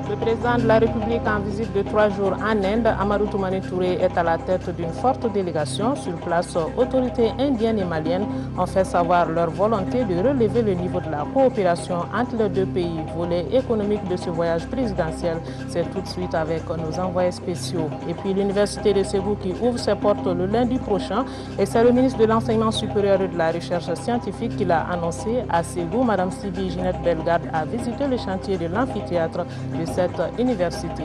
Le président de la République en visite de 3 jours en Inde, Amadou Toumani Touré est à la tête d'une forte délégation. Sur place, autorités indiennes et maliennes ont fait savoir leur volonté de relever le niveau de la coopération entre les deux pays. Volet économique de ce voyage présidentiel, c'est tout de suite avec nos envoyés spéciaux. Et puis l'université de Ségou qui ouvre ses portes le lundi prochain. Et c'est le ministre de l'Enseignement supérieur et de la Recherche scientifique qui l'a annoncé à Ségou. Madame Sibi Ginette Bellegarde a visité le chantier de l'amphithéâtre de cette université.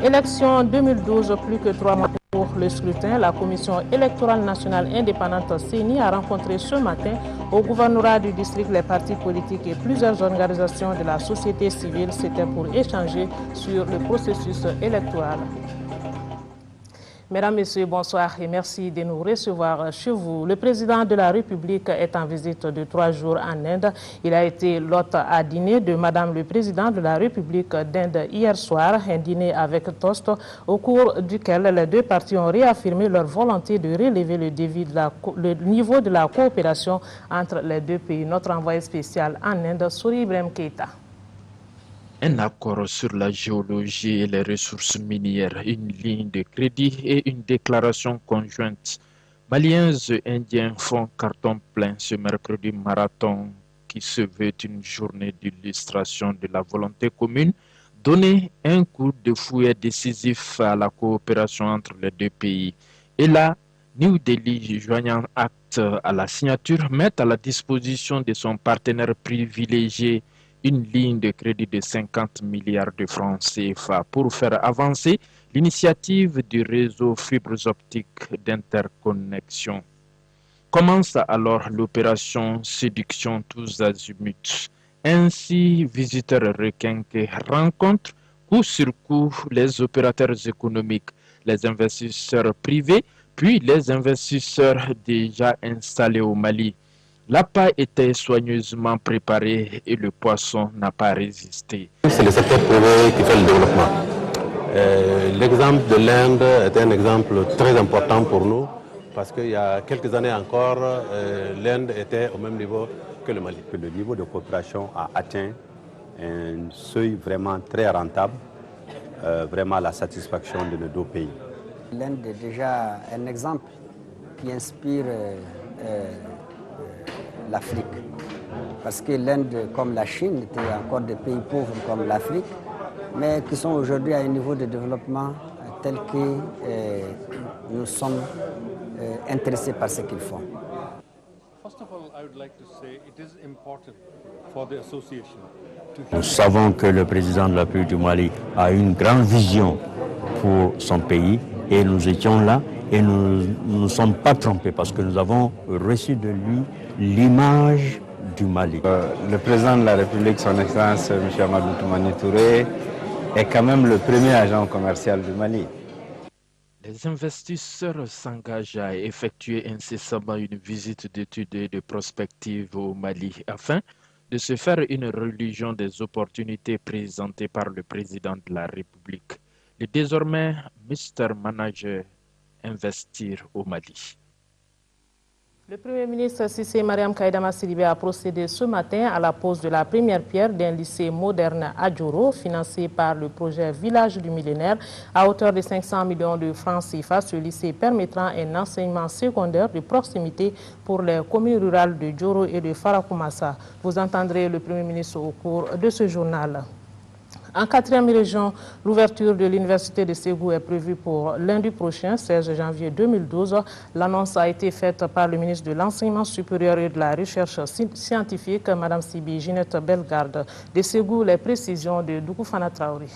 Élection 2012, plus que 3 mois pour le scrutin, la Commission électorale nationale indépendante CENI a rencontré ce matin au gouvernorat du district les partis politiques et plusieurs organisations de la société civile. C'était pour échanger sur le processus électoral. Mesdames, Messieurs, bonsoir et merci de nous recevoir chez vous. Le président de la République est en visite de 3 jours en Inde. Il a été l'hôte à dîner de Madame le Président de la République d'Inde hier soir, un dîner avec toast au cours duquel les deux parties ont réaffirmé leur volonté de relever le niveau de la coopération entre les deux pays. Notre envoyé spécial en Inde, Souri Ibrahim Keita. Un accord sur la géologie et les ressources minières, une ligne de crédit et une déclaration conjointe. Maliens et Indiens font carton plein ce mercredi marathon qui se veut une journée d'illustration de la volonté commune, donner un coup de fouet décisif à la coopération entre les deux pays. Et là, New Delhi, joignant acte à la signature, met à la disposition de son partenaire privilégié une ligne de crédit de 50 milliards de francs CFA pour faire avancer l'initiative du réseau fibres optiques d'interconnexion. Commence alors l'opération Séduction tous azimuts. Ainsi, visiteurs requinqués rencontrent coup sur coup les opérateurs économiques, les investisseurs privés, puis les investisseurs déjà installés au Mali. L'appât était soigneusement préparé et le poisson n'a pas résisté. C'est le secteur privé qui fait le développement. L'exemple de l'Inde est un exemple très important pour nous parce qu'il y a quelques années encore, l'Inde était au même niveau que le Mali. Le niveau de coopération a atteint un seuil vraiment très rentable, vraiment à la satisfaction de nos deux pays. L'Inde est déjà un exemple qui inspire l'Afrique. Parce que l'Inde, comme la Chine, étaient encore des pays pauvres comme l'Afrique, mais qui sont aujourd'hui à un niveau de développement tel que nous sommes intéressés par ce qu'ils font. Nous savons que le président de la République du Mali a une grande vision pour son pays et nous étions là et nous ne nous sommes pas trompés parce que nous avons reçu de lui l'image du Mali. Le président de la République, son Excellence M. Amadou Toumani Touré, est quand même le premier agent commercial du Mali. Les investisseurs s'engagent à effectuer incessamment une visite d'études et de prospective au Mali afin de se faire une religion des opportunités présentées par le président de la République. Et désormais, Mr. Manager, investir au Mali. Le Premier ministre Cissé Mariam Kaïdama Sidibé a procédé ce matin à la pose de la première pierre d'un lycée moderne à Djoro, financé par le projet Village du Millénaire. À hauteur de 500 millions de francs CFA, ce lycée permettra un enseignement secondaire de proximité pour les communes rurales de Djoro et de Farakoumassa. Vous entendrez le Premier ministre au cours de ce journal. En 4e région, l'ouverture de l'université de Ségou est prévue pour lundi prochain, 16 janvier 2012. L'annonce a été faite par le ministre de l'Enseignement supérieur et de la Recherche scientifique, Mme Sibi Ginette Bellegarde. De Ségou, les précisions de Doukoufana Traoré.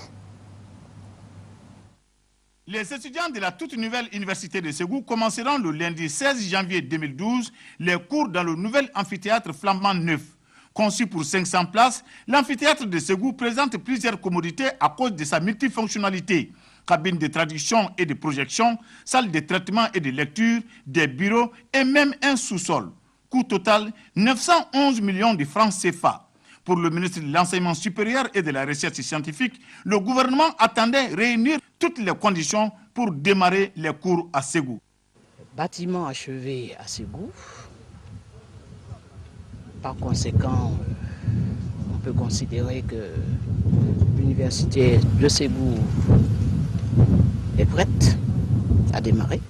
Les étudiants de la toute nouvelle université de Ségou commenceront le lundi 16 janvier 2012 les cours dans le nouvel amphithéâtre flambant neuf. Conçu pour 500 places, l'amphithéâtre de Ségou présente plusieurs commodités à cause de sa multifonctionnalité. Cabine de traduction et de projection, salle de traitement et de lecture, des bureaux et même un sous-sol. Coût total, 911 millions de francs CFA. Pour le ministre de l'Enseignement supérieur et de la Recherche scientifique, le gouvernement attendait réunir toutes les conditions pour démarrer les cours à Ségou. Bâtiment achevé à Ségou. Par conséquent, on peut considérer que l'université de Ségou est prête à démarrer.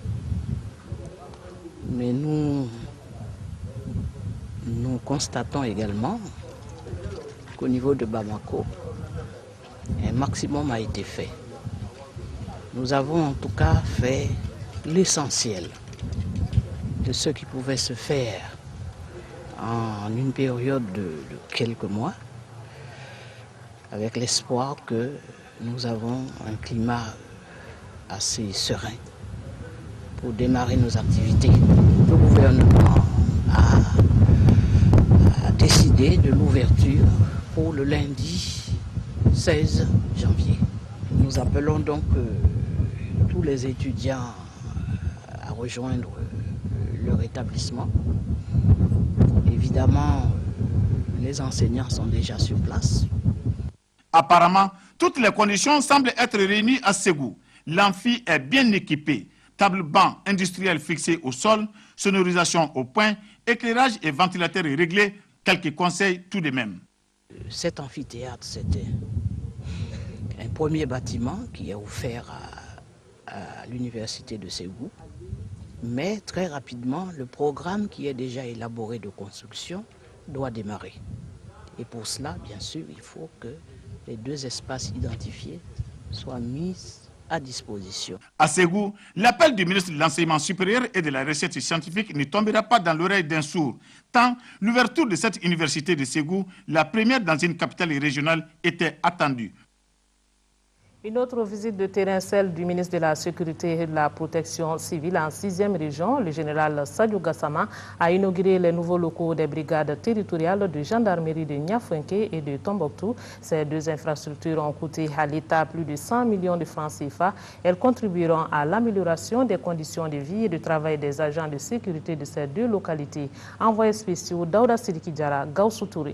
Mais nous constatons également qu'au niveau de Bamako, un maximum a été fait. Nous avons en tout cas fait l'essentiel de ce qui pouvait se faire en une période de quelques mois, avec l'espoir que nous avons un climat assez serein pour démarrer nos activités. Le gouvernement a décidé de l'ouverture pour le lundi 16 janvier. Nous appelons donc tous les étudiants à rejoindre leur établissement. Évidemment, les enseignants sont déjà sur place. Apparemment, toutes les conditions semblent être réunies à Ségou. L'amphi est bien équipé. Table-banc industriel fixé au sol, sonorisation au point, éclairage et ventilateur réglé, quelques conseils tout de même. Cet amphithéâtre, c'était un premier bâtiment qui est offert à l'université de Ségou. Mais très rapidement, le programme qui est déjà élaboré de construction doit démarrer. Et pour cela, bien sûr, il faut que les deux espaces identifiés soient mis à disposition. À Ségou, l'appel du ministre de l'Enseignement supérieur et de la Recherche scientifique ne tombera pas dans l'oreille d'un sourd, tant l'ouverture de cette université de Ségou, la première dans une capitale régionale, était attendue. Une autre visite de terrain, celle du ministre de la Sécurité et de la Protection civile en 6e région. Le général Sadio Gassama a inauguré les nouveaux locaux des brigades territoriales de gendarmerie de Niafunké et de Tombouctou. Ces deux infrastructures ont coûté à l'État plus de 100 millions de francs CFA. Elles contribueront à l'amélioration des conditions de vie et de travail des agents de sécurité de ces deux localités. Envoyé spécial Daouda Sidiki Diara, Gaussou Touré.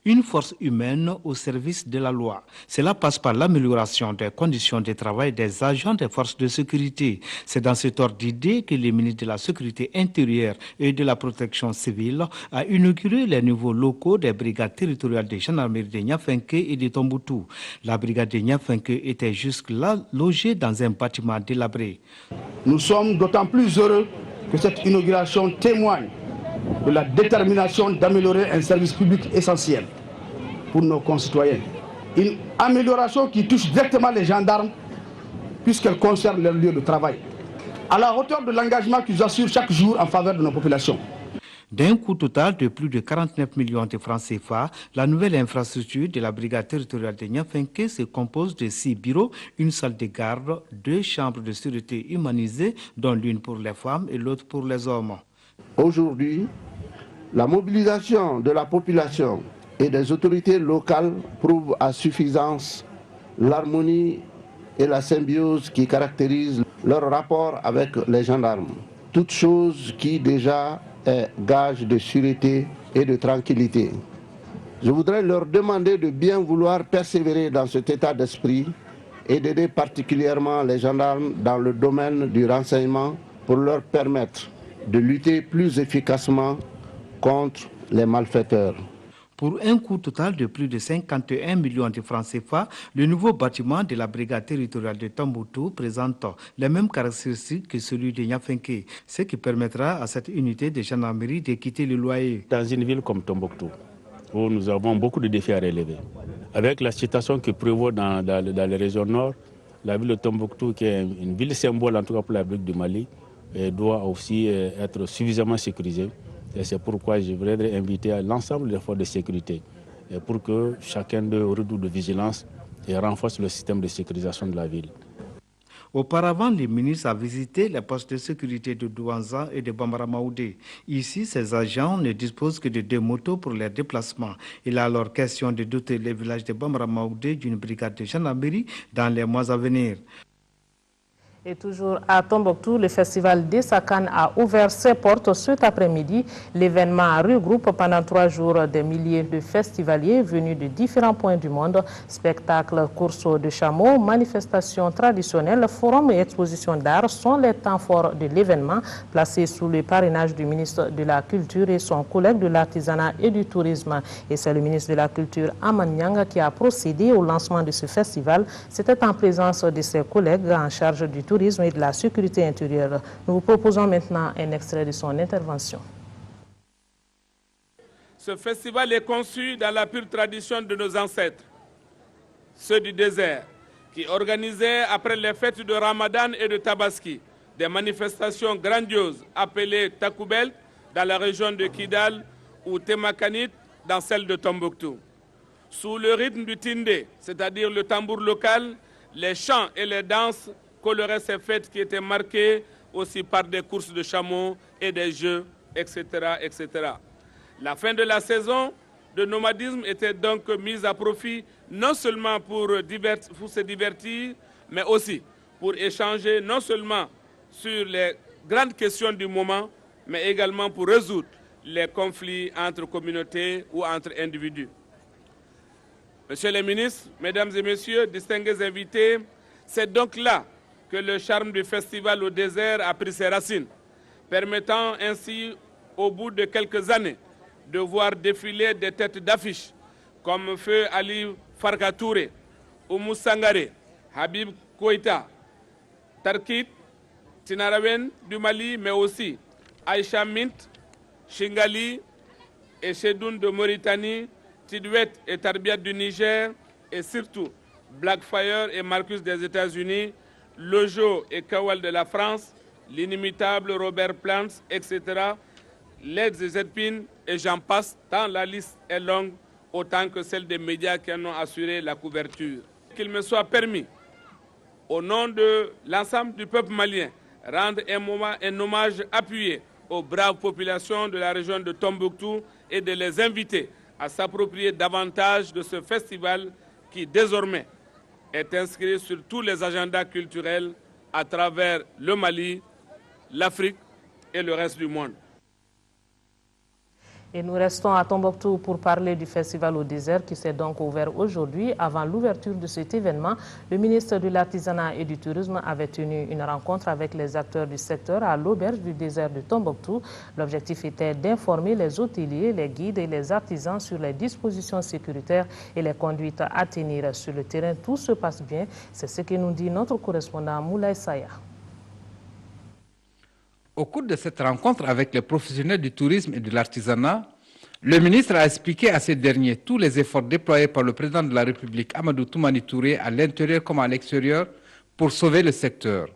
Une force humaine au service de la loi. Cela passe par l'amélioration des conditions de travail des agents des forces de sécurité. C'est dans cet ordre d'idée que le ministre de la Sécurité intérieure et de la Protection civile a inauguré les nouveaux locaux des brigades territoriales de gendarmerie de Niafunké et de Tombouctou. La brigade de Niafunké était jusque-là logée dans un bâtiment délabré. Nous sommes d'autant plus heureux que cette inauguration témoigne de la détermination d'améliorer un service public essentiel pour nos concitoyens. Une amélioration qui touche directement les gendarmes puisqu'elle concerne leur lieu de travail, à la hauteur de l'engagement qu'ils assurent chaque jour en faveur de nos populations. D'un coût total de plus de 49 millions de francs CFA, la nouvelle infrastructure de la brigade territoriale de Niafunké se compose de 6 bureaux, une salle de garde, 2 chambres de sûreté humanisées, dont l'une pour les femmes et l'autre pour les hommes. Aujourd'hui, la mobilisation de la population et des autorités locales prouve à suffisance l'harmonie et la symbiose qui caractérisent leur rapport avec les gendarmes. Toute chose qui déjà est gage de sûreté et de tranquillité. Je voudrais leur demander de bien vouloir persévérer dans cet état d'esprit et d'aider particulièrement les gendarmes dans le domaine du renseignement pour leur permettre de lutter plus efficacement contre les malfaiteurs. Pour un coût total de plus de 51 millions de francs CFA, le nouveau bâtiment de la brigade territoriale de Tombouctou présente les mêmes caractéristiques que celui de Niafunké, ce qui permettra à cette unité de gendarmerie de quitter le loyer. Dans une ville comme Tombouctou, où nous avons beaucoup de défis à relever, avec la situation que prévaut dans les régions nord, la ville de Tombouctou, qui est une ville symbole en tout cas pour la République du Mali, doit aussi être suffisamment sécurisée. Et c'est pourquoi je voudrais inviter l'ensemble des forces de sécurité pour que chacun d'eux redoute de vigilance et renforce le système de sécurisation de la ville. Auparavant, le ministre a visité les postes de sécurité de Douanza et de Bambara Maoudé. Ici, ces agents ne disposent que de 2 motos pour leurs déplacements. Il est alors question de doter les villages de Bambara Maoudé d'une brigade de gendarmerie dans les mois à venir. Et toujours à Tombouctou, le festival d'Essakan a ouvert ses portes cet après-midi. L'événement regroupe pendant 3 jours des milliers de festivaliers venus de différents points du monde. Spectacles, courses de chameaux, manifestations traditionnelles, forums et expositions d'art sont les temps forts de l'événement, placé sous le parrainage du ministre de la Culture et son collègue de l'artisanat et du tourisme. Et c'est le ministre de la Culture, Aman Nyang, qui a procédé au lancement de ce festival. C'était en présence de ses collègues en charge du tourisme et de la sécurité intérieure. Nous vous proposons maintenant un extrait de son intervention. Ce festival est conçu dans la pure tradition de nos ancêtres, ceux du désert, qui organisaient après les fêtes de Ramadan et de Tabaski des manifestations grandioses appelées Takoubel dans la région de Kidal ou Temakanit dans celle de Tombouctou. Sous le rythme du Tindé, c'est-à-dire le tambour local, les chants et les danses coloraient ces fêtes qui étaient marquées aussi par des courses de chameaux et des jeux, etc., etc. La fin de la saison de nomadisme était donc mise à profit non seulement pour se divertir, mais aussi pour échanger non seulement sur les grandes questions du moment, mais également pour résoudre les conflits entre communautés ou entre individus. Monsieur les ministres, mesdames et messieurs, distingués invités, c'est donc là que le charme du festival au désert a pris ses racines, permettant ainsi, au bout de quelques années, de voir défiler des têtes d'affiche comme Feu Ali Farka Touré, Oumou Sangaré, Habib Koïta, Tarkit, Tinarawen du Mali, mais aussi Aïcha Mint, Shingali et Chedoun de Mauritanie, Tidouet et Tarbiat du Niger, et surtout Blackfire et Marcus des États-Unis, Lojo et Kawal de la France, l'inimitable Robert Plant, etc., Led Zeppelin et j'en passe, tant la liste est longue, autant que celle des médias qui en ont assuré la couverture. Qu'il me soit permis, au nom de l'ensemble du peuple malien, rendre un hommage appuyé aux braves populations de la région de Tombouctou et de les inviter à s'approprier davantage de ce festival qui désormais est inscrit sur tous les agendas culturels à travers le Mali, l'Afrique et le reste du monde. Et nous restons à Tombouctou pour parler du festival au désert qui s'est donc ouvert aujourd'hui. Avant l'ouverture de cet événement, le ministre de l'Artisanat et du Tourisme avait tenu une rencontre avec les acteurs du secteur à l'auberge du désert de Tombouctou. L'objectif était d'informer les hôteliers, les guides et les artisans sur les dispositions sécuritaires et les conduites à tenir sur le terrain. Tout se passe bien, c'est ce que nous dit notre correspondant Moulay Saya. Au cours de cette rencontre avec les professionnels du tourisme et de l'artisanat, le ministre a expliqué à ces derniers tous les efforts déployés par le président de la République, Amadou Toumani Touré, à l'intérieur comme à l'extérieur, pour sauver le secteur.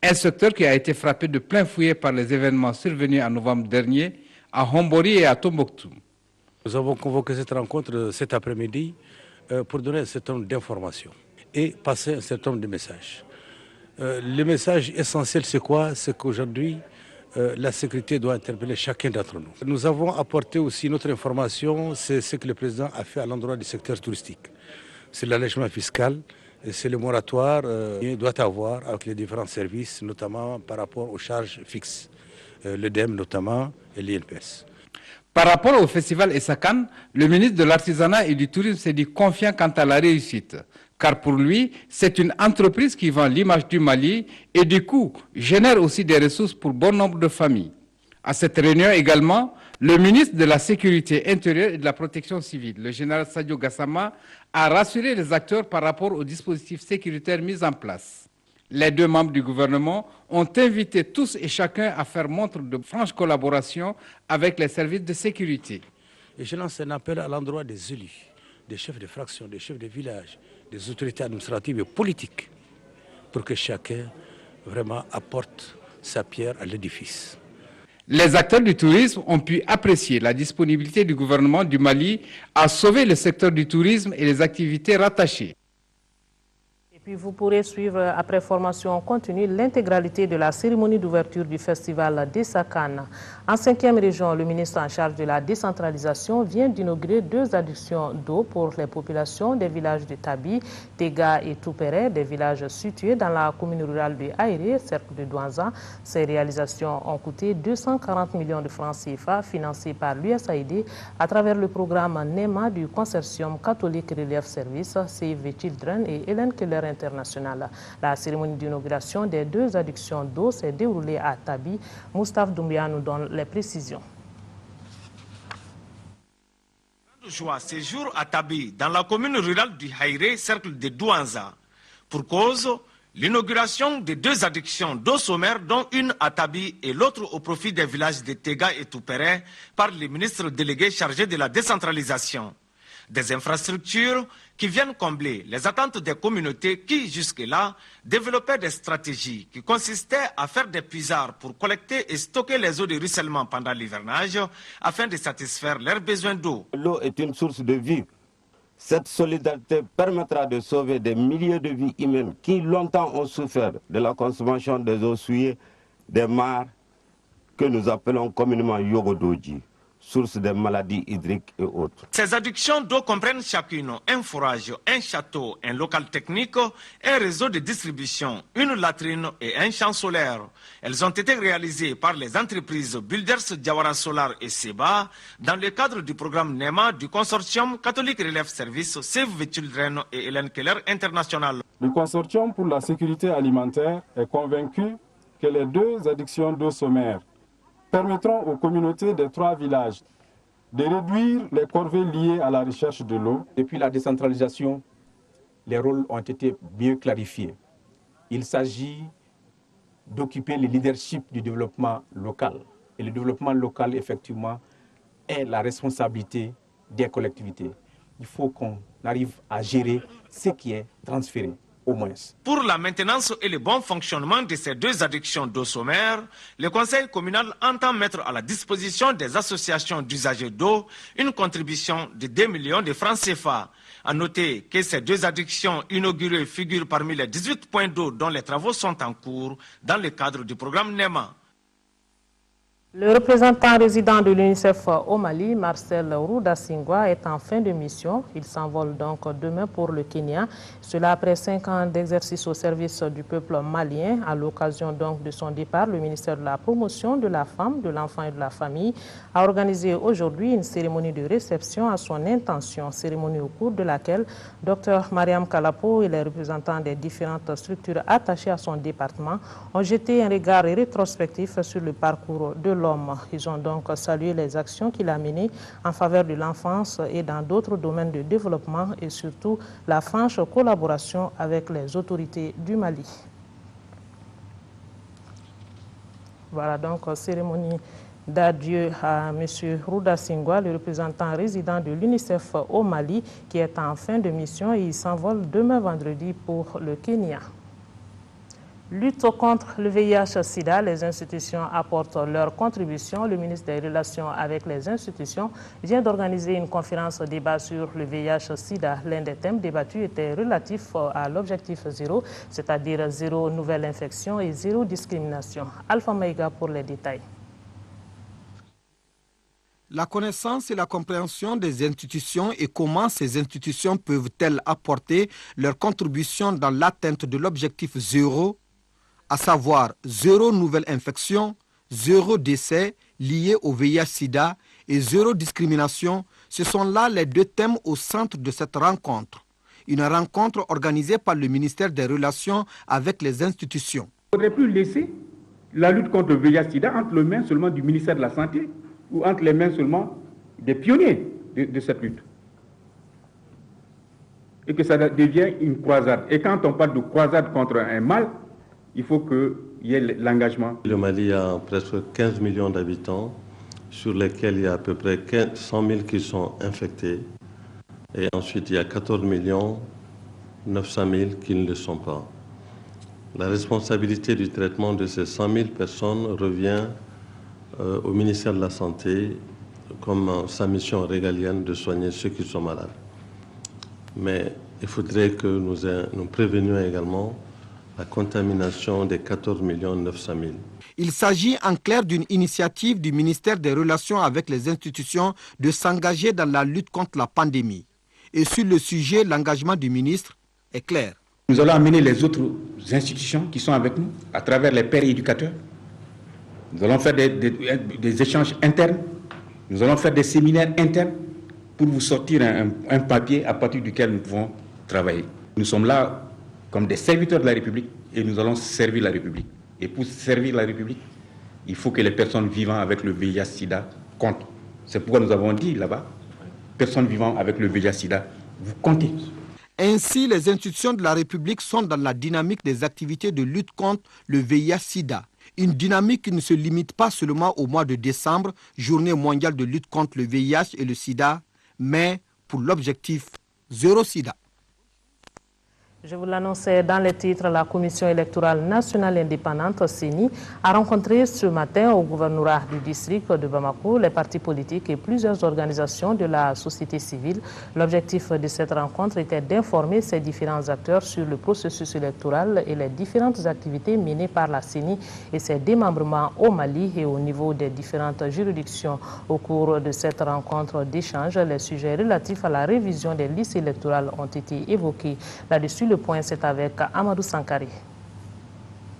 Un secteur qui a été frappé de plein fouet par les événements survenus en novembre dernier à Hombori et à Tombouctou. Nous avons convoqué cette rencontre cet après-midi pour donner un certain nombre d'informations et passer un certain nombre de messages. Le message essentiel, c'est quoi? C'est qu'aujourd'hui, la sécurité doit interpeller chacun d'entre nous. Nous avons apporté aussi notre information, c'est ce que le président a fait à l'endroit du secteur touristique. C'est l'allègement fiscal, c'est le moratoire qu'il doit avoir avec les différents services, notamment par rapport aux charges fixes, l'EDEM notamment et l'INPS. Par rapport au festival Essakan, le ministre de l'Artisanat et du Tourisme s'est dit confiant quant à la réussite. Car pour lui, c'est une entreprise qui vend l'image du Mali et du coup génère aussi des ressources pour bon nombre de familles. À cette réunion également, le ministre de la Sécurité intérieure et de la Protection civile, le général Sadio Gassama, a rassuré les acteurs par rapport aux dispositifs sécuritaires mis en place. Les deux membres du gouvernement ont invité tous et chacun à faire montre de franche collaboration avec les services de sécurité. Et je lance un appel à l'endroit des élus, des chefs de fraction, des chefs de village, des autorités administratives et politiques, pour que chacun vraiment apporte sa pierre à l'édifice. Les acteurs du tourisme ont pu apprécier la disponibilité du gouvernement du Mali à sauver le secteur du tourisme et les activités rattachées. Puis vous pourrez suivre après formation continue l'intégralité de la cérémonie d'ouverture du festival d'Essakan. En 5e région, le ministre en charge de la décentralisation vient d'inaugurer 2 adductions d'eau pour les populations des villages de Tabi, Tega et Toupéré, des villages situés dans la commune rurale de Aéré, cercle de Douanza. Ces réalisations ont coûté 240 millions de francs CFA financés par l'USAID à travers le programme NEMA du consortium catholique Relief Service, Save the Children et Hélène Keller International. La cérémonie d'inauguration des 2 adductions d'eau s'est déroulée à Tabi. Moustapha Doumbia nous donne les précisions. Joie séjour à Tabi, dans la commune rurale du Haïré, cercle de Douanza. Pour cause, l'inauguration de 2 adductions d'eau sommaire, dont une à Tabi et l'autre au profit des villages de Tega et Toupéré, par le ministre délégué chargé de la décentralisation. Des infrastructures qui viennent combler les attentes des communautés qui, jusque-là, développaient des stratégies qui consistaient à faire des puisards pour collecter et stocker les eaux de ruissellement pendant l'hivernage afin de satisfaire leurs besoins d'eau. L'eau est une source de vie. Cette solidarité permettra de sauver des milliers de vies humaines qui longtemps ont souffert de la consommation des eaux souillées, des mares que nous appelons communément Yogodoji, source des maladies hydriques et autres. Ces adductions d'eau comprennent chacune un forage, un château, un local technique, un réseau de distribution, une latrine et un champ solaire. Elles ont été réalisées par les entreprises Builders Diawara Solar et Seba dans le cadre du programme NEMA du consortium catholique Relief Service, Save the Children et Hélène Keller International. Le consortium pour la sécurité alimentaire est convaincu que les 2 adductions d'eau sommaire permettront aux communautés des 3 villages de réduire les corvées liées à la recherche de l'eau. Depuis la décentralisation, les rôles ont été bien clarifiés. Il s'agit d'occuper le leadership du développement local. Et le développement local, effectivement, est la responsabilité des collectivités. Il faut qu'on arrive à gérer ce qui est transféré. Au moins. Pour la maintenance et le bon fonctionnement de ces 2 adductions d'eau sommaire, le conseil communal entend mettre à la disposition des associations d'usagers d'eau une contribution de 2 millions de francs CFA. À noter que ces 2 adductions inaugurées figurent parmi les 18 points d'eau dont les travaux sont en cours dans le cadre du programme NEMA. Le représentant résident de l'UNICEF au Mali, Marcel Roudasingwa, est en fin de mission. Il s'envole donc demain pour le Kenya. Cela après 5 ans d'exercice au service du peuple malien. À l'occasion donc de son départ, le ministère de la Promotion de la Femme, de l'Enfant et de la Famille a organisé aujourd'hui une cérémonie de réception à son intention. Cérémonie au cours de laquelle Dr Mariam Kalapo et les représentants des différentes structures attachées à son département ont jeté un regard rétrospectif sur le parcours de l'homme. Ils ont donc salué les actions qu'il a menées en faveur de l'enfance et dans d'autres domaines de développement et surtout la franche collaboration avec les autorités du Mali. Voilà donc cérémonie d'adieu à M. Roudasingwa, le représentant résident de l'UNICEF au Mali, qui est en fin de mission et il s'envole demain vendredi pour le Kenya. Lutte contre le VIH-Sida, les institutions apportent leur contribution. Le ministre des Relations avec les institutions vient d'organiser une conférence débat sur le VIH-Sida. L'un des thèmes débattus était relatif à l'objectif 0, c'est-à-dire 0 nouvelle infection et 0 discrimination. Alpha Maïga pour les détails. La connaissance et la compréhension des institutions et comment ces institutions peuvent-elles apporter leur contribution dans l'atteinte de l'objectif 0, à savoir 0 nouvelle infection, 0 décès liés au VIH-Sida et 0 discrimination, ce sont là les 2 thèmes au centre de cette rencontre. Une rencontre organisée par le ministère des Relations avec les institutions. Il ne faudrait plus laisser la lutte contre le VIH-Sida entre les mains seulement du ministère de la Santé ou entre les mains seulement des pionniers de cette lutte. Et que ça devienne une croisade. Et quand on parle de croisade contre un mal, il faut qu'il y ait l'engagement. Le Mali a presque 15 millions d'habitants, sur lesquels il y a à peu près 100 000 qui sont infectés. Et ensuite, il y a 14 900 000 qui ne le sont pas. La responsabilité du traitement de ces 100 000 personnes revient au ministère de la Santé comme sa mission régalienne de soigner ceux qui sont malades. Mais il faudrait que nous prévenions également la contamination des 14 900 000. Il s'agit en clair d'une initiative du ministère des Relations avec les institutions de s'engager dans la lutte contre la pandémie. Et sur le sujet, l'engagement du ministre est clair. Nous allons amener les autres institutions qui sont avec nous, à travers les pairs éducateurs. Nous allons faire des échanges internes. Nous allons faire des séminaires internes pour vous sortir un papier à partir duquel nous pouvons travailler. Nous sommes là comme des serviteurs de la République et nous allons servir la République. Et pour servir la République, il faut que les personnes vivant avec le VIH-Sida comptent. C'est pourquoi nous avons dit là-bas, personnes vivant avec le VIH-Sida, vous comptez. Ainsi, les institutions de la République sont dans la dynamique des activités de lutte contre le VIH-Sida. Une dynamique qui ne se limite pas seulement au mois de décembre, journée mondiale de lutte contre le VIH et le Sida, mais pour l'objectif Zéro Sida. Je vous l'annonçais dans les titres, la Commission électorale nationale indépendante, CENI, a rencontré ce matin au gouvernorat du district de Bamako les partis politiques et plusieurs organisations de la société civile. L'objectif de cette rencontre était d'informer ces différents acteurs sur le processus électoral et les différentes activités menées par la CENI et ses démembrements au Mali et au niveau des différentes juridictions. Au cours de cette rencontre d'échange, les sujets relatifs à la révision des listes électorales ont été évoqués. Là-dessus, le point, c'est avec Amadou Sankari.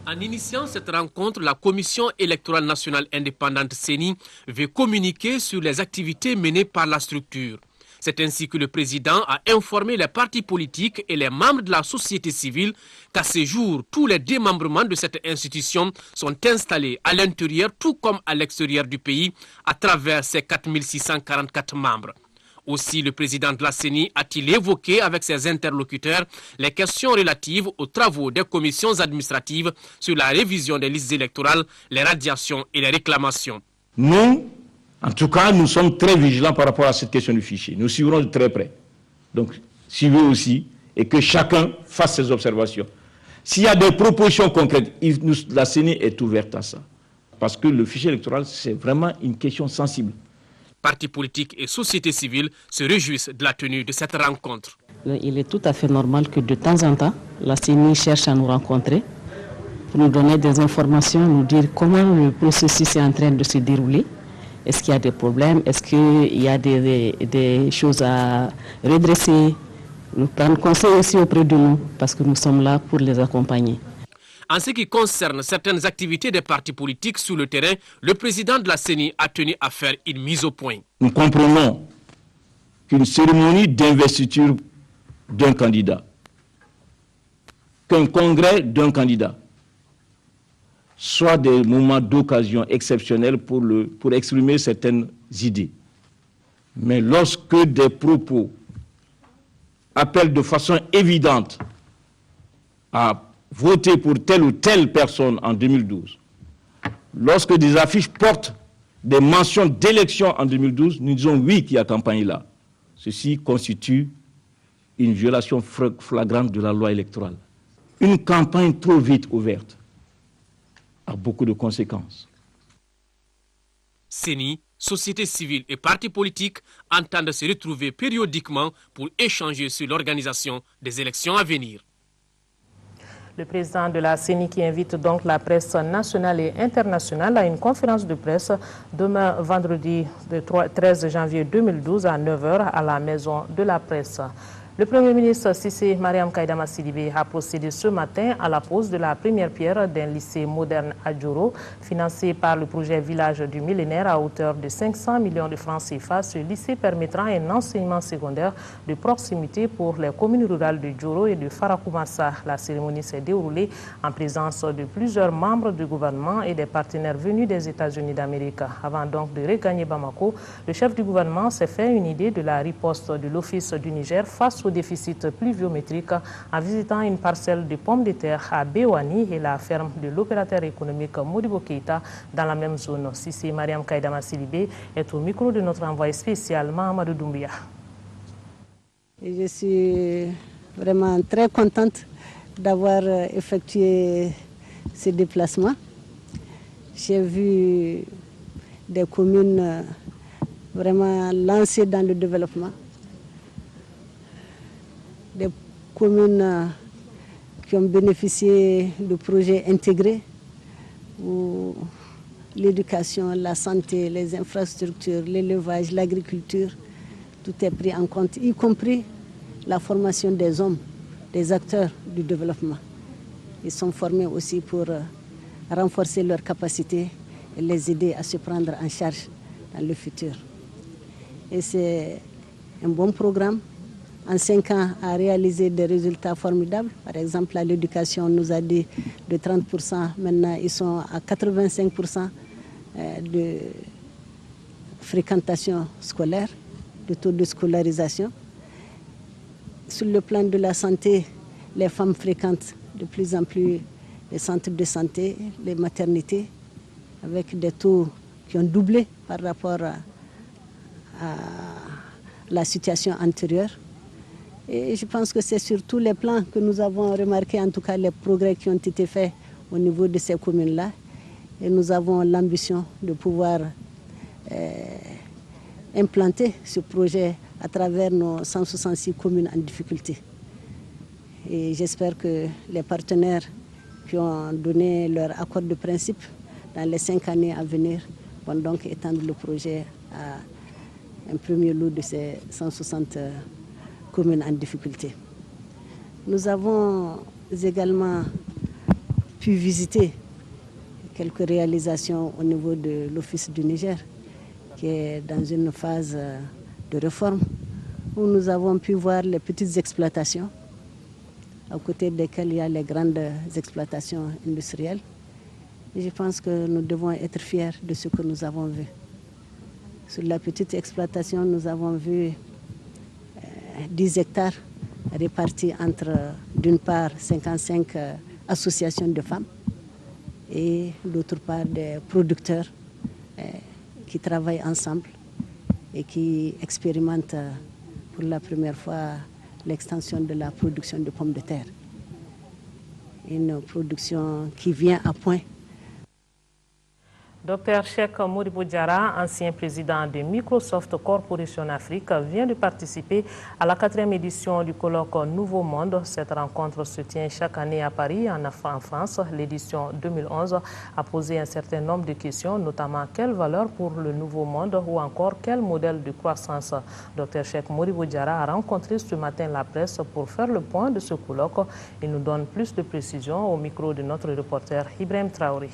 En initiant cette rencontre, la Commission électorale nationale indépendante CENI veut communiquer sur les activités menées par la structure. C'est ainsi que le président a informé les partis politiques et les membres de la société civile qu'à ce jour, tous les démembrements de cette institution sont installés à l'intérieur tout comme à l'extérieur du pays à travers ses 4644 membres. Aussi, le président de la CENI a-t-il évoqué avec ses interlocuteurs les questions relatives aux travaux des commissions administratives sur la révision des listes électorales, les radiations et les réclamations. Nous, en tout cas, nous sommes très vigilants par rapport à cette question du fichier. Nous suivrons de très près. Donc, suivez aussi et que chacun fasse ses observations. S'il y a des propositions concrètes, la CENI est ouverte à ça. Parce que le fichier électoral, c'est vraiment une question sensible. Partis politiques et sociétés civiles se réjouissent de la tenue de cette rencontre. Il est tout à fait normal que de temps en temps, la CENI cherche à nous rencontrer pour nous donner des informations, nous dire comment le processus est en train de se dérouler. Est-ce qu'il y a des problèmes? Est-ce qu'il y a des choses à redresser? Nous prendre conseil aussi auprès de nous parce que nous sommes là pour les accompagner. En ce qui concerne certaines activités des partis politiques sur le terrain, le président de la CENI a tenu à faire une mise au point. Nous comprenons qu'une cérémonie d'investiture d'un candidat, qu'un congrès d'un candidat, soit des moments d'occasion exceptionnels pour exprimer certaines idées. Mais lorsque des propos appellent de façon évidente à voter pour telle ou telle personne en 2012, lorsque des affiches portent des mentions d'élection en 2012, nous disons oui qu'il y a campagne là. Ceci constitue une violation flagrante de la loi électorale. Une campagne trop vite ouverte a beaucoup de conséquences. CENI, société civile et partis politiques entendent se retrouver périodiquement pour échanger sur l'organisation des élections à venir. Le président de la CENI qui invite donc la presse nationale et internationale à une conférence de presse demain vendredi 13 janvier 2012 à 9h à la Maison de la Presse. Le Premier ministre Cissé Mariam Kaïdama Sidibé a procédé ce matin à la pose de la première pierre d'un lycée moderne à Djoro, financé par le projet Village du Millénaire à hauteur de 500 millions de francs CFA. Ce lycée permettra un enseignement secondaire de proximité pour les communes rurales de Djoro et de Farakoumassa. La cérémonie s'est déroulée en présence de plusieurs membres du gouvernement et des partenaires venus des États-Unis d'Amérique. Avant donc de regagner Bamako, le chef du gouvernement s'est fait une idée de la riposte de l'Office du Niger face au déficit pluviométrique en visitant une parcelle de pommes de terre à Bewani et la ferme de l'opérateur économique Modibo Keïta dans la même zone. Sissi Mariam Kaïdama Sidibé est au micro de notre envoyé spécial Mahamadou Doumbia. Je suis vraiment très contente d'avoir effectué ce déplacement. J'ai vu des communes vraiment lancées dans le développement, des communes qui ont bénéficié de projets intégrés où l'éducation, la santé, les infrastructures, l'élevage, l'agriculture, tout est pris en compte, y compris la formation des hommes, des acteurs du développement. Ils sont formés aussi pour renforcer leurs capacités et les aider à se prendre en charge dans le futur. Et c'est un bon programme. En 5 ans, a réalisé des résultats formidables. Par exemple, à l'éducation, on nous a dit de 30%. Maintenant, ils sont à 85% de fréquentation scolaire, de taux de scolarisation. Sur le plan de la santé, les femmes fréquentent de plus en plus les centres de santé, les maternités, avec des taux qui ont doublé par rapport à la situation antérieure. Et je pense que c'est sur tous les plans que nous avons remarqué, en tout cas, les progrès qui ont été faits au niveau de ces communes-là. Et nous avons l'ambition de pouvoir implanter ce projet à travers nos 166 communes en difficulté. Et j'espère que les partenaires qui ont donné leur accord de principe dans les 5 années à venir vont donc étendre le projet à un premier lot de ces 160 communes en difficulté. Nous avons également pu visiter quelques réalisations au niveau de l'Office du Niger, qui est dans une phase de réforme, où nous avons pu voir les petites exploitations, à côté desquelles il y a les grandes exploitations industrielles. Et je pense que nous devons être fiers de ce que nous avons vu. Sur la petite exploitation, nous avons vu 10 hectares répartis entre, d'une part, 55 associations de femmes et d'autre part des producteurs qui travaillent ensemble et qui expérimentent pour la première fois l'extension de la production de pommes de terre. Une production qui vient à point. Dr Cheikh Modibo Diarra, ancien président de Microsoft Corporation Afrique, vient de participer à la 4e édition du colloque Nouveau Monde. Cette rencontre se tient chaque année à Paris, en France. L'édition 2011 a posé un certain nombre de questions, notamment quelle valeur pour le Nouveau Monde ou encore quel modèle de croissance. Dr Cheikh Modibo Diarra a rencontré ce matin la presse pour faire le point de ce colloque. Il nous donne plus de précisions au micro de notre reporter Ibrahim Traoré.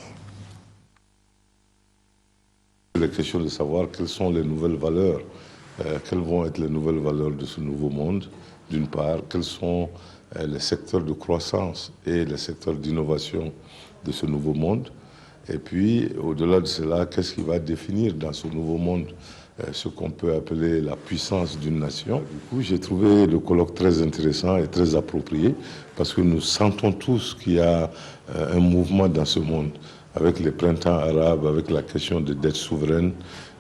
La question de savoir quelles sont les nouvelles valeurs, quelles vont être les nouvelles valeurs de ce nouveau monde, d'une part, quels sont les secteurs de croissance et les secteurs d'innovation de ce nouveau monde, et puis au-delà de cela, qu'est-ce qui va définir dans ce nouveau monde ce qu'on peut appeler la puissance d'une nation. Du coup, j'ai trouvé le colloque très intéressant et très approprié parce que nous sentons tous qu'il y a un mouvement dans ce monde, avec les printemps arabes, avec la question des dettes souveraines,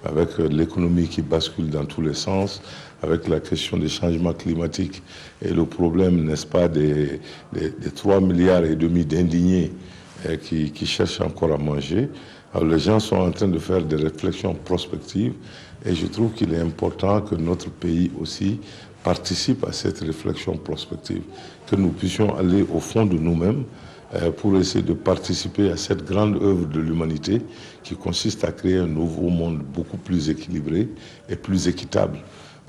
avec l'économie qui bascule dans tous les sens, avec la question des changements climatiques et le problème, n'est-ce pas, des 3,5 milliards d'indignés qui cherchent encore à manger. Alors, les gens sont en train de faire des réflexions prospectives et je trouve qu'il est important que notre pays aussi participe à cette réflexion prospective, que nous puissions aller au fond de nous-mêmes pour essayer de participer à cette grande œuvre de l'humanité qui consiste à créer un nouveau monde beaucoup plus équilibré et plus équitable.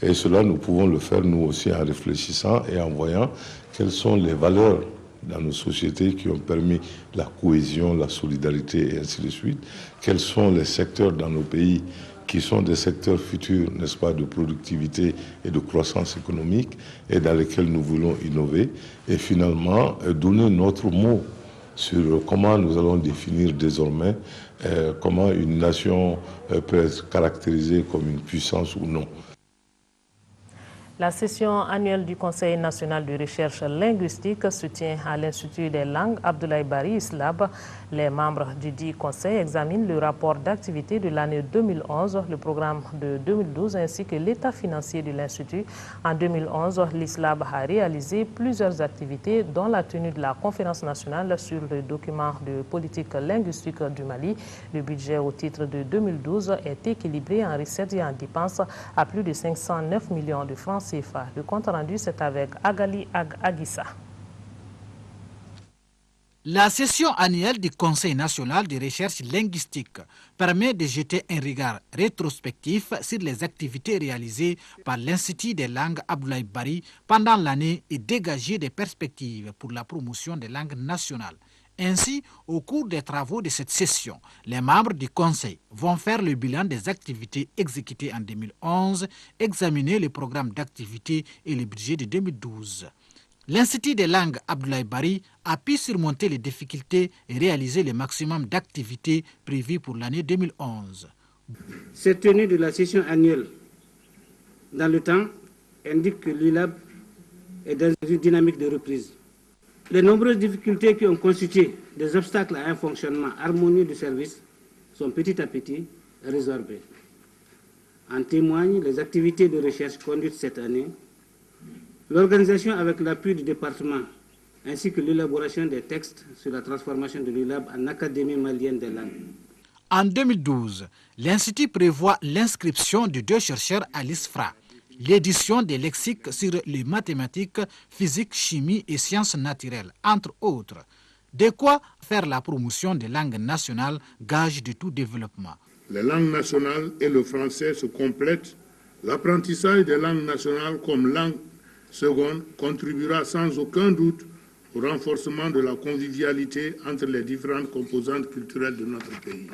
Et cela, nous pouvons le faire nous aussi en réfléchissant et en voyant quelles sont les valeurs dans nos sociétés qui ont permis la cohésion, la solidarité et ainsi de suite. Quels sont les secteurs dans nos pays qui sont des secteurs futurs, n'est-ce pas, de productivité et de croissance économique et dans lesquels nous voulons innover et finalement donner notre mot sur comment nous allons définir désormais comment une nation peut être caractérisée comme une puissance ou non. La session annuelle du Conseil national de recherche linguistique se tient à l'Institut des langues Abdoulaye Bari Islab. Les membres du dit conseil examinent le rapport d'activité de l'année 2011, le programme de 2012 ainsi que l'état financier de l'Institut. En 2011, l'Islab a réalisé plusieurs activités dont la tenue de la conférence nationale sur le document de politique linguistique du Mali. Le budget au titre de 2012 est équilibré en recettes et en dépenses à plus de 509 millions de francs CFA. Le compte rendu, c'est avec Agali Agissa. La session annuelle du Conseil national de recherche linguistique permet de jeter un regard rétrospectif sur les activités réalisées par l'Institut des langues Abdoulaye Bari pendant l'année et dégager des perspectives pour la promotion des langues nationales. Ainsi, au cours des travaux de cette session, les membres du Conseil vont faire le bilan des activités exécutées en 2011, examiner le programme d'activité et le budget de 2012. L'Institut des langues Abdoulaye Bari a pu surmonter les difficultés et réaliser le maximum d'activités prévues pour l'année 2011. Cette tenue de la session annuelle dans le temps indique que l'ULAB est dans une dynamique de reprise. Les nombreuses difficultés qui ont constitué des obstacles à un fonctionnement harmonieux du service sont petit à petit résorbées. En témoignent les activités de recherche conduites cette année, l'organisation avec l'appui du département, ainsi que l'élaboration des textes sur la transformation de l'ULAB en Académie malienne des langues. En 2012, l'Institut prévoit l'inscription de 2 chercheurs à l'ISFRA, l'édition des lexiques sur les mathématiques, physique, chimie et sciences naturelles, entre autres. De quoi faire la promotion des langues nationales, gage de tout développement. Les langues nationales et le français se complètent. L'apprentissage des langues nationales comme langue seconde contribuera sans aucun doute au renforcement de la convivialité entre les différentes composantes culturelles de notre pays.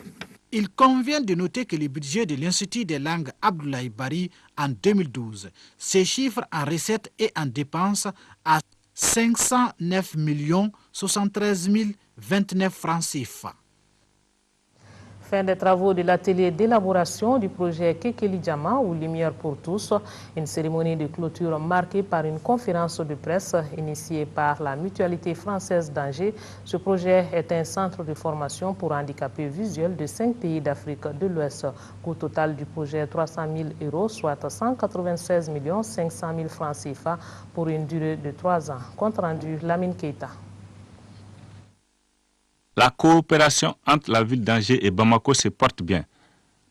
Il convient de noter que le budget de l'Institut des langues Abdoulaye Bari en 2012 se chiffre en recettes et en dépenses à 509 073 029 francs CFA. Fin des travaux de l'atelier d'élaboration du projet Kekeli Diama ou Lumière pour tous, une cérémonie de clôture marquée par une conférence de presse initiée par la Mutualité française d'Angers. Ce projet est un centre de formation pour handicapés visuels de 5 pays d'Afrique de l'Ouest. Coût total du projet 300 000 €, soit 196 500 000 francs CFA pour une durée de 3 ans. Compte rendu Lamine Keita. La coopération entre la ville d'Angers et Bamako se porte bien.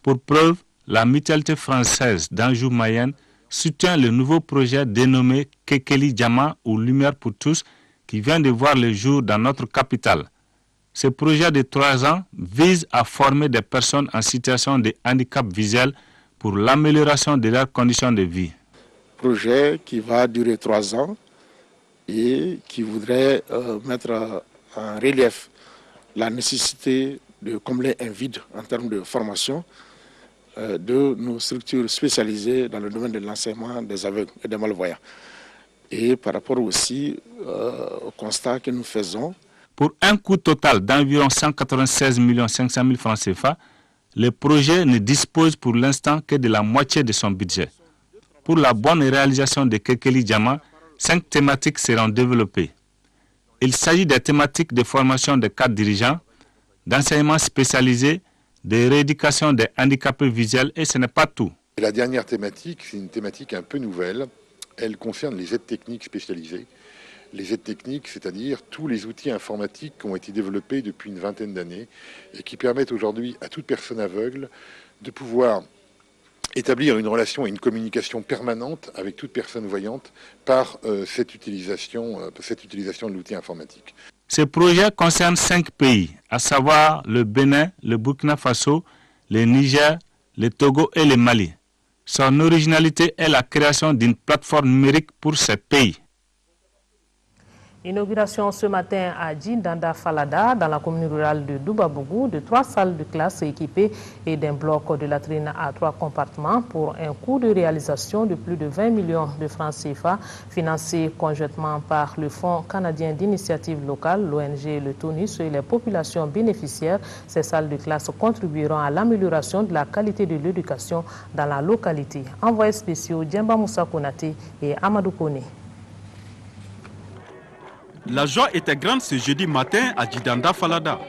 Pour preuve, la Mutualité française d'Anjou-Mayenne soutient le nouveau projet dénommé Kekeli Diama ou Lumière pour tous qui vient de voir le jour dans notre capitale. Ce projet de 3 ans vise à former des personnes en situation de handicap visuel pour l'amélioration de leurs conditions de vie. Projet qui va durer 3 ans et qui voudrait mettre en relief la nécessité de combler un vide en termes de formation de nos structures spécialisées dans le domaine de l'enseignement des aveugles et des malvoyants. Et par rapport aussi au constat que nous faisons. Pour un coût total d'environ 196 500 000 francs CFA, le projet ne dispose pour l'instant que de la moitié de son budget. Pour la bonne réalisation de Kekeli Diama, 5 thématiques seront développées. Il s'agit des thématiques de formation des cadres dirigeants, d'enseignement spécialisé, de rééducation des handicapés visuels et ce n'est pas tout. La dernière thématique, c'est une thématique un peu nouvelle. Elle concerne les aides techniques spécialisées. Les aides techniques, c'est-à-dire tous les outils informatiques qui ont été développés depuis une vingtaine d'années et qui permettent aujourd'hui à toute personne aveugle de pouvoir établir une relation et une communication permanente avec toute personne voyante par cette utilisation de l'outil informatique. Ce projet concerne 5 pays, à savoir le Bénin, le Burkina Faso, le Niger, le Togo et le Mali. Son originalité est la création d'une plateforme numérique pour ces pays. Inauguration ce matin à Djindanda Falada, dans la commune rurale de Doubabougou, de 3 salles de classe équipées et d'un bloc de latrines à 3 compartiments pour un coût de réalisation de plus de 20 millions de francs CFA, financé conjointement par le Fonds canadien d'initiative locale, l'ONG Le Tonus et les populations bénéficiaires. Ces salles de classe contribueront à l'amélioration de la qualité de l'éducation dans la localité. Envoyés spéciaux Djemba Moussa Konate et Amadou Kone. La joie était grande ce jeudi matin à Djindanda Falada.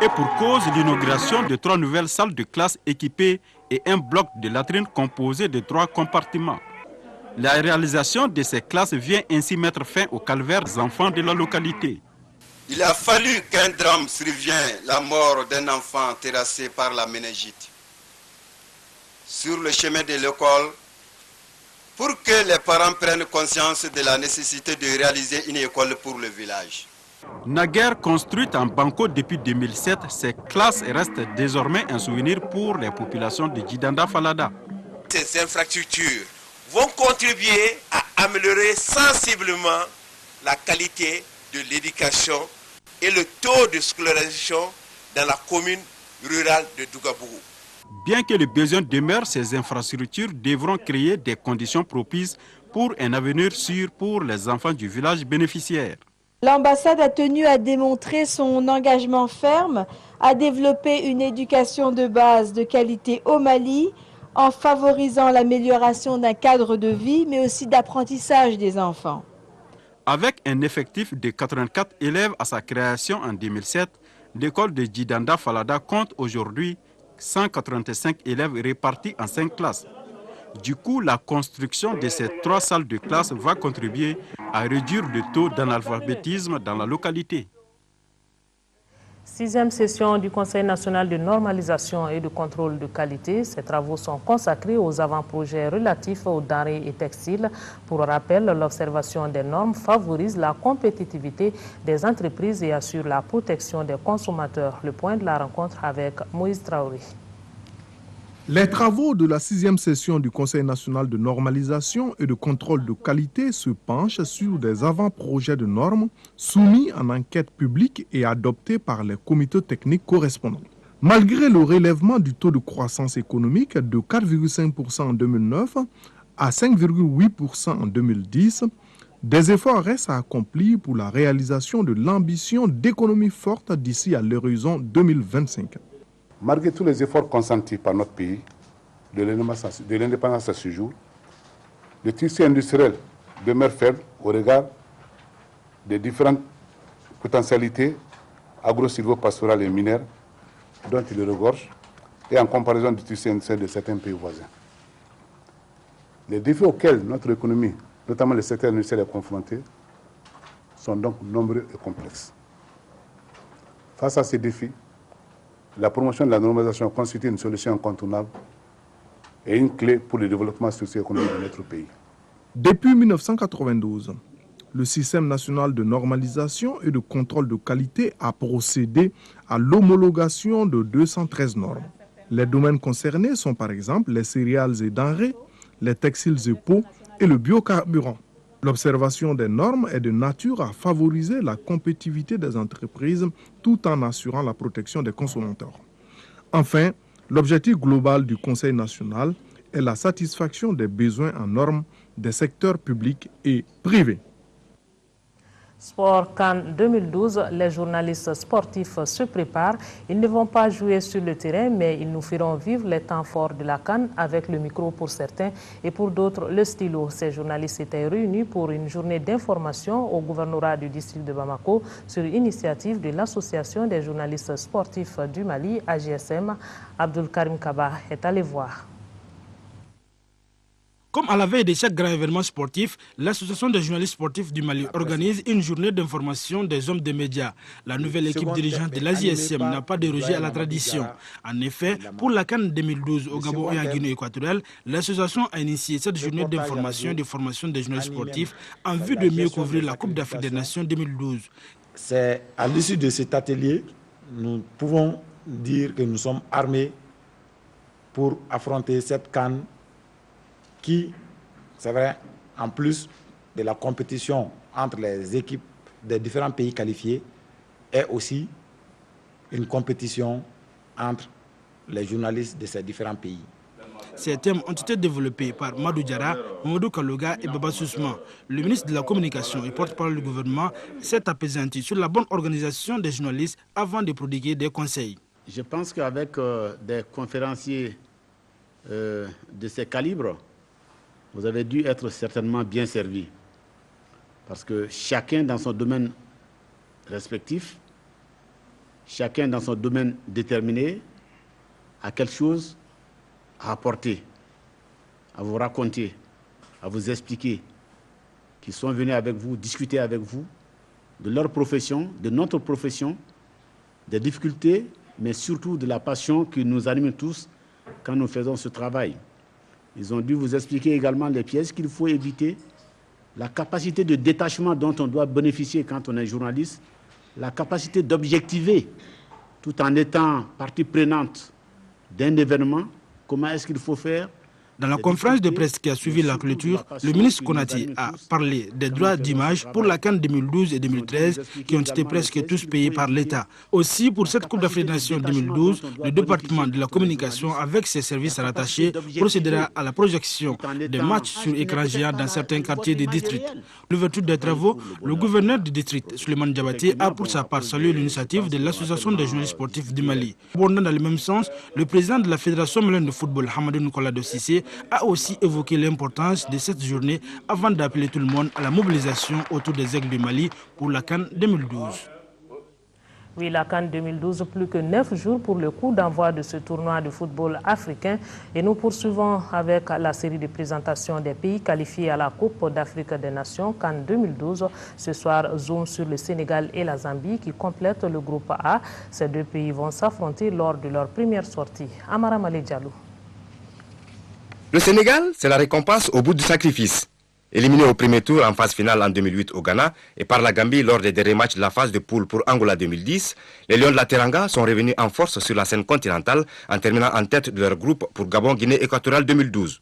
Et pour cause, l'inauguration de 3 nouvelles salles de classe équipées et un bloc de latrines composé de 3 compartiments. La réalisation de ces classes vient ainsi mettre fin au calvaire des enfants de la localité. Il a fallu qu'un drame survienne, la mort d'un enfant terrassé par la méningite, sur le chemin de l'école, pour que les parents prennent conscience de la nécessité de réaliser une école pour le village. Naguère construite en Banco depuis 2007, ces classes restent désormais un souvenir pour les populations de Djidanda Falada. Ces infrastructures vont contribuer à améliorer sensiblement la qualité de l'éducation et le taux de scolarisation dans la commune rurale de Dougabougou. Bien que les besoins demeurent, ces infrastructures devront créer des conditions propices pour un avenir sûr pour les enfants du village bénéficiaire. L'ambassade a tenu à démontrer son engagement ferme à développer une éducation de base de qualité au Mali en favorisant l'amélioration d'un cadre de vie mais aussi d'apprentissage des enfants. Avec un effectif de 84 élèves à sa création en 2007, l'école de Djidanda Falada compte aujourd'hui 185 élèves répartis en 5 classes. Du coup, la construction de ces 3 salles de classe va contribuer à réduire le taux d'analphabétisme dans la localité. 6e session du Conseil national de normalisation et de contrôle de qualité. Ces travaux sont consacrés aux avant-projets relatifs aux denrées et textiles. Pour rappel, l'observation des normes favorise la compétitivité des entreprises et assure la protection des consommateurs. Le point de la rencontre avec Moïse Traoré. Les travaux de la 6e session du Conseil national de normalisation et de contrôle de qualité se penchent sur des avant-projets de normes soumis en enquête publique et adoptés par les comités techniques correspondants. Malgré le relèvement du taux de croissance économique de 4,5% en 2009 à 5,8% en 2010, des efforts restent à accomplir pour la réalisation de l'ambition d'économie forte d'ici à l'horizon 2025. Malgré tous les efforts consentis par notre pays de l'indépendance à ce jour, le tissu industriel demeure faible au regard des différentes potentialités agro-silvopastorales et minières dont il regorge et en comparaison du tissu industriel de certains pays voisins. Les défis auxquels notre économie, notamment le secteur industriel, est confronté sont donc nombreux et complexes. Face à ces défis, la promotion de la normalisation constitue une solution incontournable et une clé pour le développement socio-économique de notre pays. Depuis 1992, le système national de normalisation et de contrôle de qualité a procédé à l'homologation de 213 normes. Les domaines concernés sont par exemple les céréales et denrées, les textiles et peaux et le biocarburant. L'observation des normes est de nature à favoriser la compétitivité des entreprises tout en assurant la protection des consommateurs. Enfin, l'objectif global du Conseil national est la satisfaction des besoins en normes des secteurs publics et privés. Sport CAN 2012, les journalistes sportifs se préparent. Ils ne vont pas jouer sur le terrain, mais ils nous feront vivre les temps forts de la CAN avec le micro pour certains et pour d'autres le stylo. Ces journalistes étaient réunis pour une journée d'information au gouvernorat du district de Bamako sur initiative de l'Association des journalistes sportifs du Mali, AJSM. Abdul Karim Kaba est allé voir. Comme à la veille de chaque grand événement sportif, l'Association des journalistes sportifs du Mali organise une journée d'information des hommes des médias. La nouvelle équipe dirigeante de l'AJSM n'a pas dérogé à la tradition. En effet, pour la CAN 2012 au Gabon et en Guinée équatoriale, l'association a initié cette journée d'information et de formation des journalistes sportifs en vue de mieux couvrir la Coupe d'Afrique des Nations 2012. C'est à l'issue de cet atelier, nous pouvons dire que nous sommes armés pour affronter cette CAN qui, c'est vrai, en plus de la compétition entre les équipes des différents pays qualifiés, est aussi une compétition entre les journalistes de ces différents pays. Ces thèmes ont été développés par Madou Diarra, Mamadou Kaloga et Baba Sousma. Le ministre de la Communication et porte-parole du gouvernement s'est appesanti sur la bonne organisation des journalistes avant de prodiguer des conseils. Je pense qu'avec des conférenciers de ces calibres, vous avez dû être certainement bien servi. Parce que chacun dans son domaine respectif, chacun dans son domaine déterminé, a quelque chose à apporter, à vous raconter, à vous expliquer, qui sont venus avec vous, discuter avec vous, de leur profession, de notre profession, des difficultés, mais surtout de la passion qui nous anime tous quand nous faisons ce travail. Ils ont dû vous expliquer également les pièges qu'il faut éviter, la capacité de détachement dont on doit bénéficier quand on est journaliste, la capacité d'objectiver tout en étant partie prenante d'un événement, comment est-ce qu'il faut faire. Dans la conférence de presse qui a suivi la clôture, le ministre Konati a parlé des droits d'image pour la CAN 2012 et 2013 qui ont été presque tous payés par l'État. Aussi, pour cette Coupe d'Afrique des Nations 2012, le département de la communication avec ses services rattachés procédera à la projection des matchs sur écran géant dans certains quartiers des districts. L'ouverture des travaux, le gouverneur du district, Souleymane Diabaté, a pour sa part salué l'initiative de l'Association des journalistes sportifs du Mali. Abondant dans le même sens, le président de la Fédération malienne de football, Hamadou Nicolas Dossissé, a aussi évoqué l'importance de cette journée avant d'appeler tout le monde à la mobilisation autour des Aigles du Mali pour la CAN 2012. Oui, la CAN 2012, plus que 9 jours pour le coup d'envoi de ce tournoi de football africain. Et nous poursuivons avec la série de présentations des pays qualifiés à la Coupe d'Afrique des Nations CAN 2012. Ce soir, zoom sur le Sénégal et la Zambie qui complètent le groupe A. Ces deux pays vont s'affronter lors de leur première sortie. Amara Malé Diallo. Le Sénégal, c'est la récompense au bout du sacrifice. Éliminé au premier tour en phase finale en 2008 au Ghana et par la Gambie lors des derniers matchs de la phase de poule pour Angola 2010, les Lions de la Teranga sont revenus en force sur la scène continentale en terminant en tête de leur groupe pour Gabon-Guinée équatoriale 2012.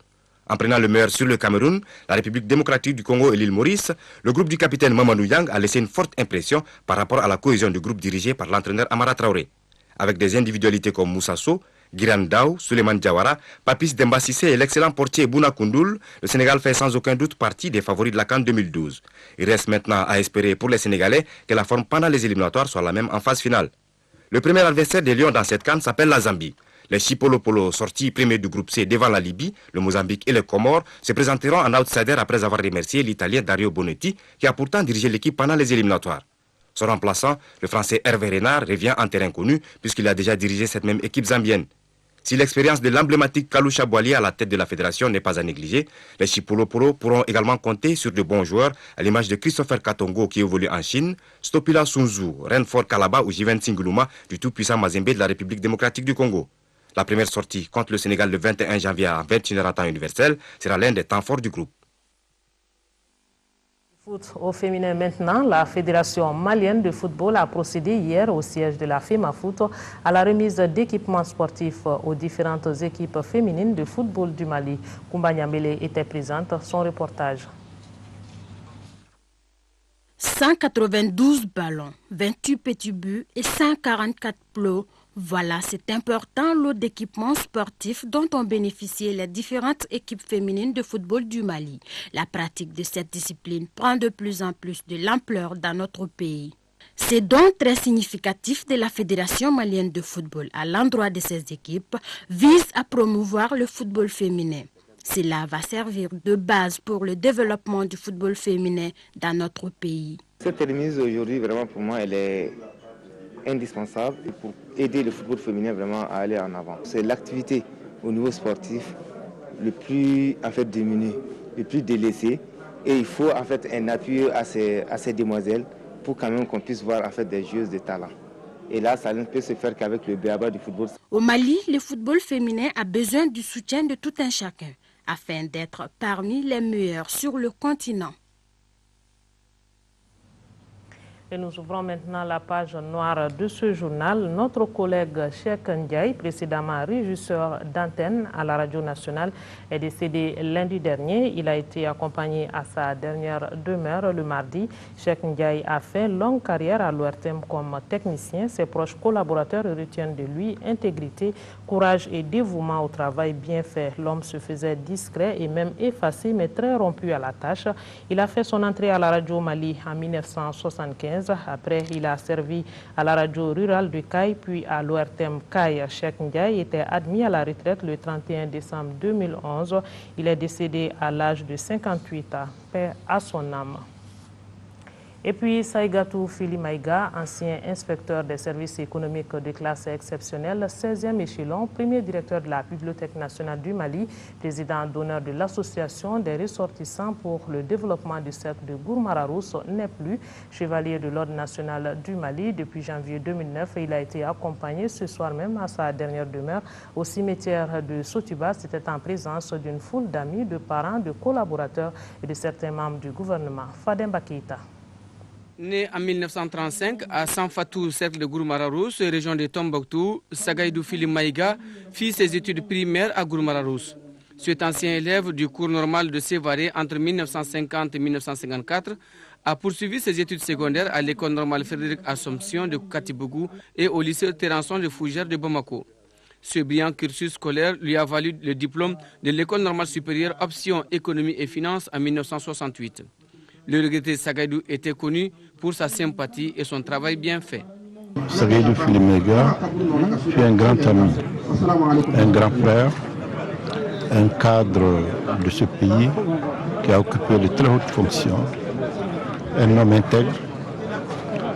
En prenant le meilleur sur le Cameroun, la République démocratique du Congo et l'île Maurice, le groupe du capitaine Mamadou Yang a laissé une forte impression par rapport à la cohésion du groupe dirigé par l'entraîneur Amara Traoré. Avec des individualités comme Moussa Sow, Giran Daou, Souleymane Diawara, Papis Demba Cissé et l'excellent portier Bouna Koundoul, le Sénégal fait sans aucun doute partie des favoris de la CAN 2012. Il reste maintenant à espérer pour les Sénégalais que la forme pendant les éliminatoires soit la même en phase finale. Le premier adversaire des Lions dans cette CAN s'appelle la Zambie. Les Chipolopolo, sortis premiers du groupe C devant la Libye, le Mozambique et les Comores, se présenteront en outsider après avoir remercié l'Italien Dario Bonetti, qui a pourtant dirigé l'équipe pendant les éliminatoires. Son remplaçant, le Français Hervé Renard, revient en terrain connu puisqu'il a déjà dirigé cette même équipe zambienne. Si l'expérience de l'emblématique Kaloucha Boali à la tête de la fédération n'est pas à négliger, les Chipolopolo pourront également compter sur de bons joueurs à l'image de Christopher Katongo qui évolue en Chine, Stopila Sunzu, Renfort Kalaba ou Jiven Singuluma du tout-puissant Mazembe de la République démocratique du Congo. La première sortie contre le Sénégal le 21 janvier à 21h à temps universel sera l'un des temps forts du groupe. Foot au féminin maintenant, la Fédération malienne de football a procédé hier au siège de la FEMAFoot à la remise d'équipements sportifs aux différentes équipes féminines de football du Mali. Koumba Niambele était présente, son reportage. 192 ballons, 28 petits buts et 144 plots. Voilà cet important lot d'équipements sportifs dont ont bénéficié les différentes équipes féminines de football du Mali. La pratique de cette discipline prend de plus en plus de l'ampleur dans notre pays. Ces dons très significatifs de la Fédération malienne de football à l'endroit de ces équipes visent à promouvoir le football féminin. Cela va servir de base pour le développement du football féminin dans notre pays. Cette remise aujourd'hui, vraiment pour moi, elle est indispensable pour aider le football féminin vraiment à aller en avant. C'est l'activité au niveau sportif le plus diminué, le plus délaissé, et il faut un appui à ces demoiselles pour quand même qu'on puisse voir des joueuses de talent. Et là, ça ne peut se faire qu'avec le béaba du football. Au Mali, le football féminin a besoin du soutien de tout un chacun afin d'être parmi les meilleurs sur le continent. Et nous ouvrons maintenant la page noire de ce journal. Notre collègue Cheikh Ndiaye, précédemment régisseur d'antenne à la radio nationale, est décédé lundi dernier. Il a été accompagné à sa dernière demeure le mardi. Cheikh Ndiaye a fait longue carrière à l'ORTM comme technicien. Ses proches collaborateurs retiennent de lui intégrité, courage et dévouement au travail bien fait. L'homme se faisait discret et même effacé, mais très rompu à la tâche. Il a fait son entrée à la radio Mali en 1975. Après, il a servi à la radio rurale de Caille, puis à l'ORTM Caille. Cheikh Ndiaye était admis à la retraite le 31 décembre 2011. Il est décédé à l'âge de 58 ans. Paix à son âme. Et puis Saïgatou Fili Maïga, ancien inspecteur des services économiques de classe exceptionnelle, 16e échelon, premier directeur de la Bibliothèque nationale du Mali, président d'honneur de l'association des ressortissants pour le développement du cercle de Gourmara-Rousse, n'est plus chevalier de l'ordre national du Mali depuis janvier 2009. Il a été accompagné ce soir même à sa dernière demeure au cimetière de Sotiba. C'était en présence d'une foule d'amis, de parents, de collaborateurs et de certains membres du gouvernement. Fadem Bakita. Né en 1935 à Sanfatou, cercle de Gourmara-Rousse, région de Tombouctou, Sagaïdou Fili Maïga fit ses études primaires à Gourmara-Rousse. Cet ancien élève du cours normal de Sévaré entre 1950 et 1954 a poursuivi ses études secondaires à l'école normale Frédéric Assomption de Katibougou et au lycée Terranson de Fougères de Bamako. Ce brillant cursus scolaire lui a valu le diplôme de l'école normale supérieure option économie et finances en 1968. Le regretté Sagaïdou était connu pour sa sympathie et son travail bien fait. Sagaïdou Fili Maïga fut un grand ami, un grand frère, un cadre de ce pays qui a occupé de très hautes fonctions, un homme intègre,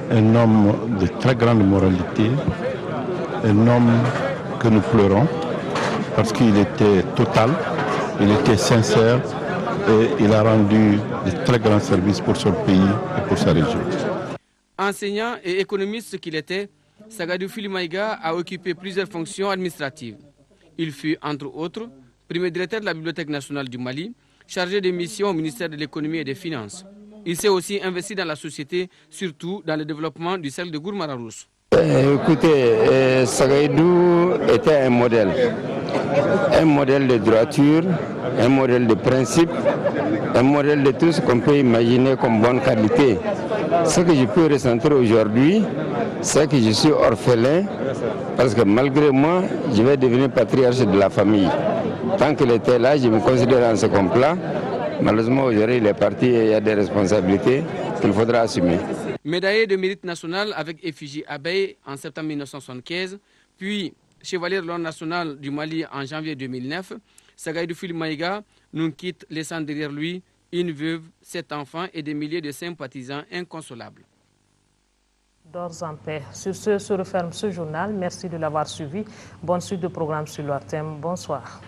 un homme de très grande moralité, un homme que nous pleurons parce qu'il était total, il était sincère et il a rendu de très grands services pour son pays et pour sa région. Enseignant et économiste qu'il était, Sagaïdou Fili Maïga a occupé plusieurs fonctions administratives. Il fut, entre autres, premier directeur de la Bibliothèque nationale du Mali, chargé de mission au ministère de l'économie et des finances. Il s'est aussi investi dans la société, surtout dans le développement du cercle de Gourmara-Rousse. Écoutez, Sagaïdou était un modèle de droiture, un modèle de principe, un modèle de tout ce qu'on peut imaginer comme bonne qualité. Ce que je peux ressentir aujourd'hui, c'est que je suis orphelin, parce que malgré moi, je vais devenir patriarche de la famille. Tant qu'il était là, je me considère en second plan. Malheureusement, aujourd'hui, il est parti et il y a des responsabilités qu'il faudra assumer. Médaillé de mérite national avec effigie Abeille en septembre 1975, puis chevalier de l'ordre national du Mali en janvier 2009, Sagaïdou Fili Maïga nous quitte laissant derrière lui une veuve, 7 enfants et des milliers de sympathisants inconsolables. Dors en paix. Sur ce, se referme ce journal. Merci de l'avoir suivi. Bonne suite de programme sur l'ORTM. Bonsoir.